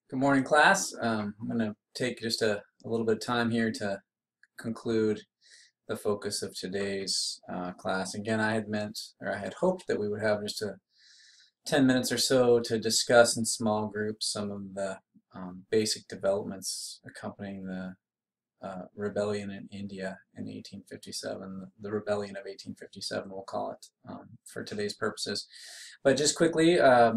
Good morning, class. I'm going to take just a little bit of time here to conclude the focus of today's class. Again, I had hoped that we would have just 10 minutes or so to discuss in small groups some of the basic developments accompanying the rebellion in India in 1857, the rebellion of 1857, we'll call it for today's purposes. But just quickly, a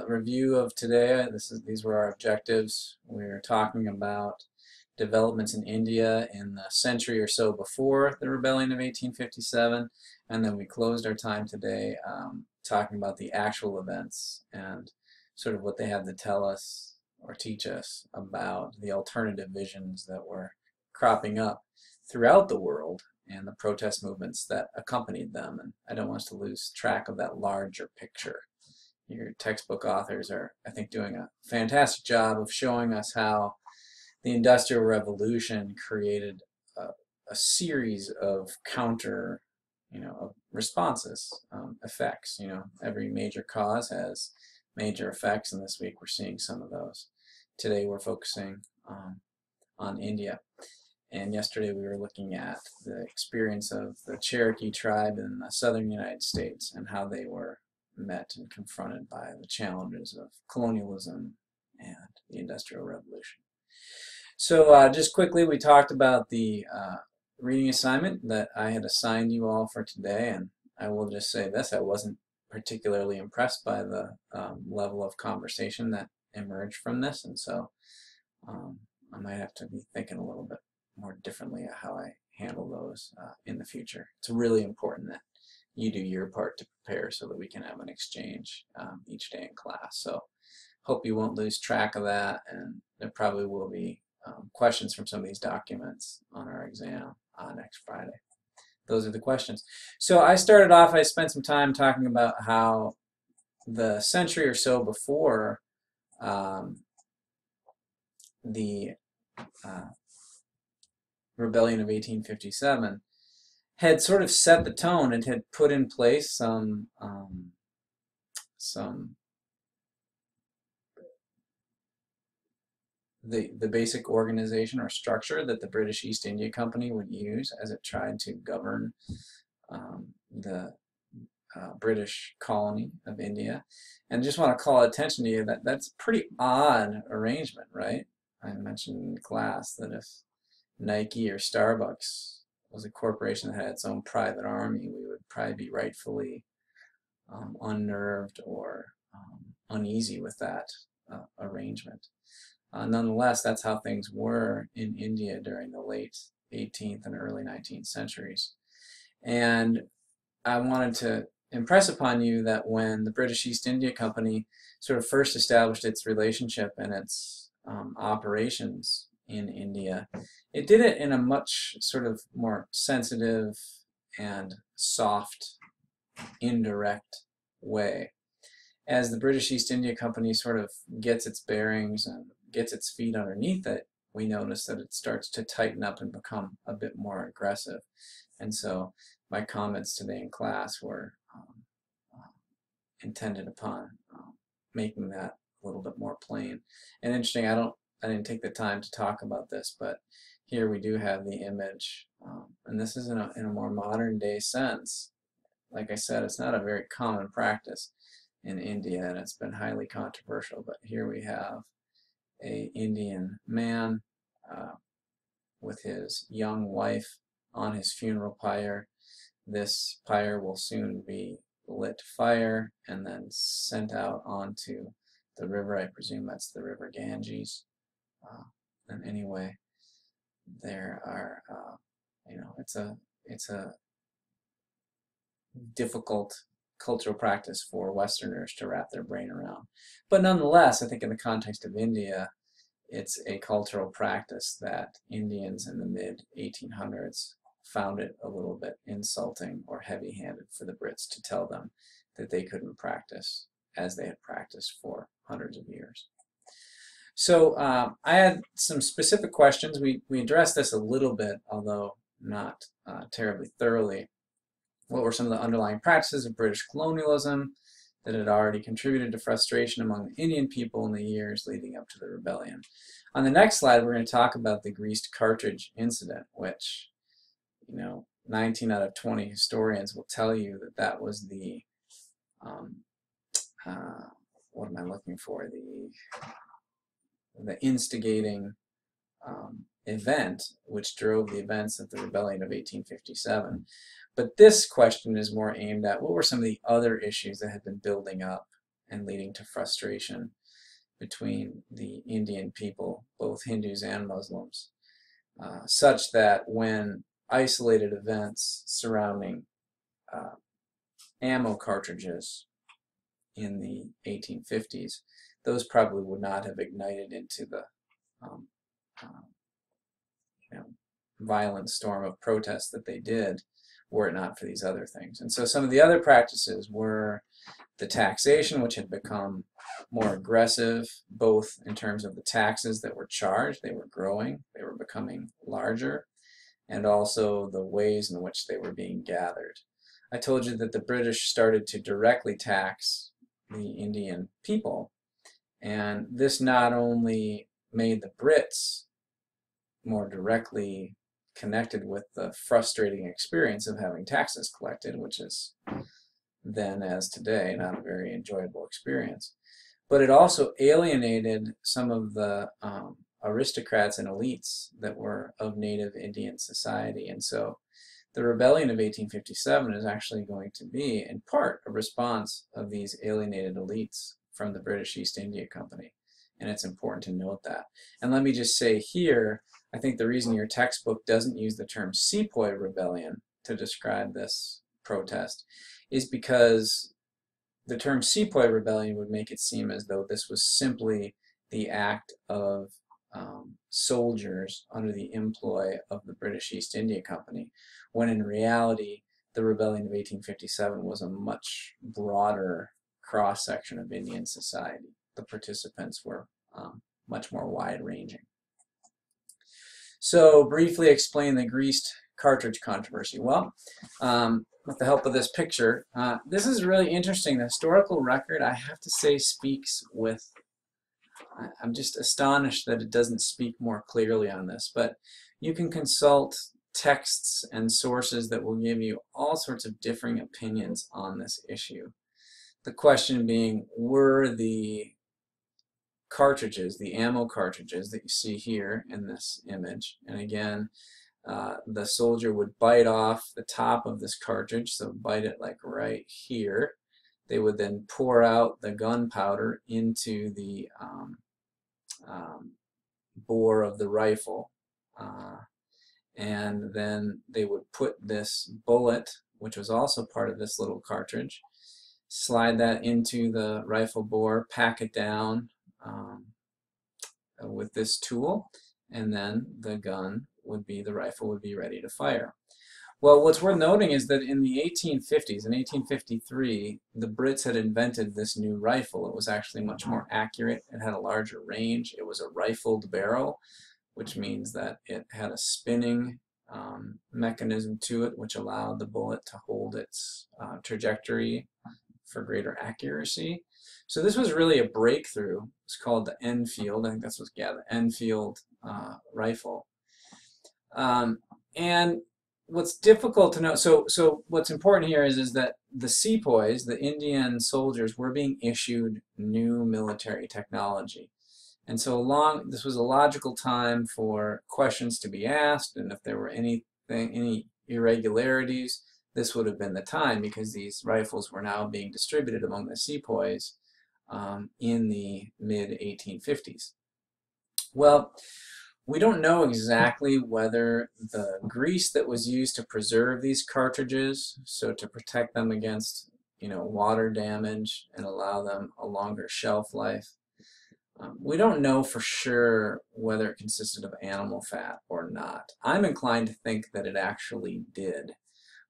review of today. These were our objectives. We were talking about developments in India in the century or so before the rebellion of 1857, and then we closed our time today talking about the actual events and sort of what they had to tell us or teach us about the alternative visions that were cropping up throughout the world and the protest movements that accompanied them. And I don't want us to lose track of that larger picture. Your textbook authors are, I think, doing a fantastic job of showing us how the Industrial Revolution created a series of counter, responses, effects. Every major cause has major effects, and this week we're seeing some of those. Today we're focusing on India. And yesterday we were looking at the experience of the Cherokee tribe in the southern United States and how they were met and confronted by the challenges of colonialism and the Industrial Revolution. So just quickly, we talked about the reading assignment that I had assigned you all for today, and I will just say this: I wasn't particularly impressed by the level of conversation that emerged from this, and so I might have to be thinking a little bit more differently at how I handle those in the future. It's really important that you do your part to prepare so that we can have an exchange each day in class. So hope you won't lose track of that, and there probably will be questions from some of these documents on our exam next Friday. Those are the questions. So I spent some time talking about how the century or so before the rebellion of 1857 had sort of set the tone and had put in place some the basic organization or structure that the British East India Company would use as it tried to govern the British colony of India. And just want to call attention to you that that's a pretty odd arrangement, right? I mentioned in class that if Nike or Starbucks was a corporation that had its own private army, we would probably be rightfully unnerved or uneasy with that arrangement. Nonetheless, that's how things were in India during the late 18th and early 19th centuries. And I wanted to impress upon you that when the British East India Company sort of first established its relationship and its operations in India, it did it in a much sort of more sensitive and soft, indirect way. As the British East India Company sort of gets its bearings and gets its feet underneath it, we notice that it starts to tighten up and become a bit more aggressive. And so my comments today in class were intended upon making that a little bit more plain. And interesting, I didn't take the time to talk about this, but here we do have the image, and this is in a more modern day sense. Like I said, it's not a very common practice in India, and it's been highly controversial, but here we have a Indian man with his young wife on his funeral pyre. This pyre will soon be lit fire and then sent out onto the river. I presume that's the river Ganges. And anyway, there are, it's a difficult cultural practice for Westerners to wrap their brain around. But nonetheless, I think in the context of India, it's a cultural practice that Indians in the mid-1800s found it a little bit insulting or heavy-handed for the Brits to tell them that they couldn't practice as they had practiced for hundreds of years. So I had some specific questions. We addressed this a little bit, although not terribly thoroughly. What were some of the underlying practices of British colonialism? that had already contributed to frustration among the Indian people in the years leading up to the rebellion. On the next slide, we're going to talk about the greased cartridge incident, which, 19 out of 20 historians will tell you that that was the, what am I looking for? The instigating event which drove the events of the rebellion of 1857. But this question is more aimed at what were some of the other issues that had been building up and leading to frustration between the Indian people, both Hindus and Muslims, such that when isolated events surrounding ammo cartridges in the 1850s, those probably would not have ignited into the violent storm of protests that they did were it not for these other things. And so some of the other practices were the taxation, which had become more aggressive, both in terms of the taxes that were charged, they were growing, they were becoming larger, and also the ways in which they were being gathered. I told you that the British started to directly tax the Indian people, and this not only made the Brits more directly connected with the frustrating experience of having taxes collected, which is then as today not a very enjoyable experience, but it also alienated some of the aristocrats and elites that were of native Indian society. And so the rebellion of 1857 is actually going to be, in part, a response of these alienated elites from the British East India Company. And it's important to note that. And let me just say here, I think the reason your textbook doesn't use the term Sepoy Rebellion to describe this protest is because the term Sepoy Rebellion would make it seem as though this was simply the act of soldiers under the employ of the British East India Company, when in reality the rebellion of 1857 was a much broader cross-section of Indian society. The participants were much more wide-ranging. So briefly explain the greased cartridge controversy. Well, with the help of this picture, this is really interesting. The historical record, I have to say, speaks with, I'm just astonished that it doesn't speak more clearly on this, but you can consult texts and sources that will give you all sorts of differing opinions on this issue. The question being, were the cartridges, the ammo cartridges that you see here in this image, and again, the soldier would bite off the top of this cartridge, so bite it like right here. They would then pour out the gunpowder into the bore of the rifle, and then they would put this bullet, which was also part of this little cartridge, slide that into the rifle bore, pack it down with this tool, and then the gun would be, the rifle would be ready to fire. Well, what's worth noting is that in the 1850s, in 1853, the Brits had invented this new rifle. It was actually much more accurate. It had a larger range. It was a rifled barrel, which means that it had a spinning mechanism to it, which allowed the bullet to hold its trajectory for greater accuracy. So this was really a breakthrough. It's called the Enfield. I think that's what's, yeah, the Enfield rifle. And what's difficult to know, so what's important here is that the sepoys, the Indian soldiers, were being issued new military technology. And so this was a logical time for questions to be asked, and if there were any irregularities, this would have been the time, because these rifles were now being distributed among the sepoys in the mid-1850s. Well, we don't know exactly whether the grease that was used to preserve these cartridges, so to protect them against, water damage and allow them a longer shelf life, we don't know for sure whether it consisted of animal fat or not. I'm inclined to think that it actually did.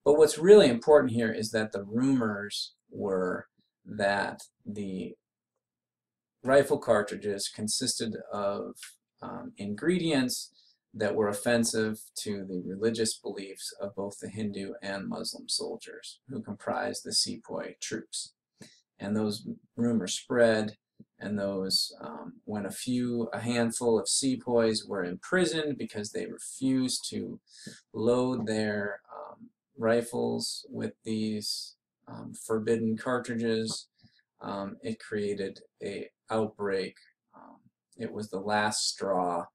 But what's really important here is that the rumors were that the rifle cartridges consisted of ingredients that were offensive to the religious beliefs of both the Hindu and Muslim soldiers who comprised the sepoy troops. and those rumors spread, and those when a handful of sepoys were imprisoned because they refused to load their rifles with these forbidden cartridges, it created a outbreak. It was the last straw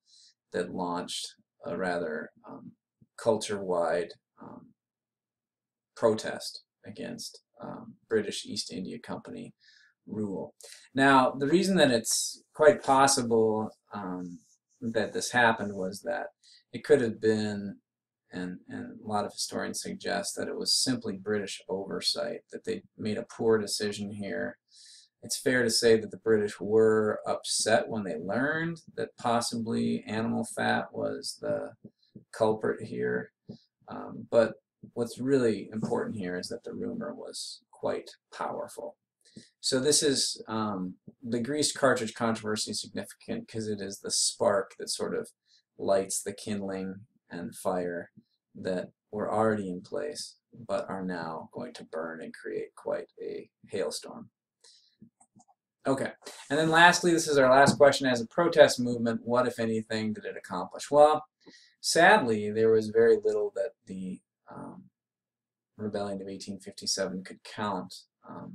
that launched a rather culture-wide protest against British East India Company rule. Now, the reason that it's quite possible that this happened was that it could have been, and a lot of historians suggest that it was simply British oversight, that they made a poor decision here. It's fair to say that the British were upset when they learned that possibly animal fat was the culprit here. But what's really important here is that the rumor was quite powerful. So this is, the greased cartridge controversy is significant because it is the spark that sort of lights the kindling and fire that were already in place but are now going to burn and create quite a hailstorm. Okay, and then lastly, this is our last question. As a protest movement, what, if anything, did it accomplish? Well, sadly, there was very little that the rebellion of 1857 could count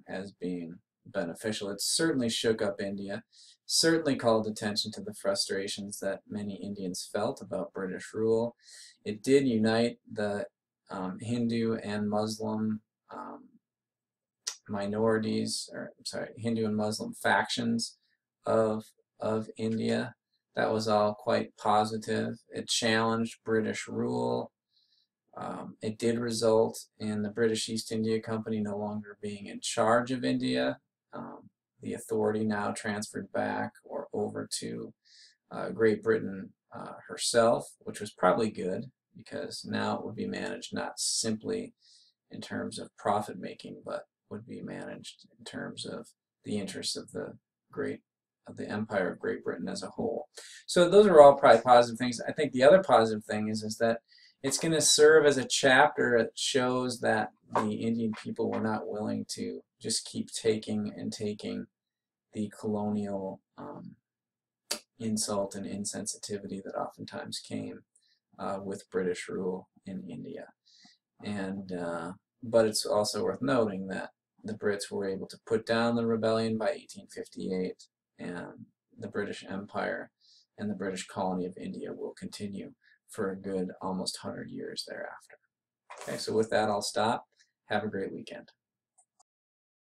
as being beneficial. It certainly shook up India, certainly called attention to the frustrations that many Indians felt about British rule. It did unite the Hindu and Muslim minorities, or sorry, Hindu and Muslim factions of India. That was all quite positive. It challenged British rule. It did result in the British East India Company no longer being in charge of India. The authority now transferred back or over to Great Britain herself, which was probably good because now it would be managed not simply in terms of profit making, but would be managed in terms of the interests of the Empire of Great Britain as a whole. So those are all probably positive things. I think the other positive thing is that it's going to serve as a chapter that shows that the Indian people were not willing to just keep taking and taking the colonial insult and insensitivity that oftentimes came with British rule in India. And but it's also worth noting that the Brits were able to put down the rebellion by 1858, and the British Empire and the British colony of India will continue for a good almost 100 years thereafter. Okay, so with that, I'll stop. Have a great weekend.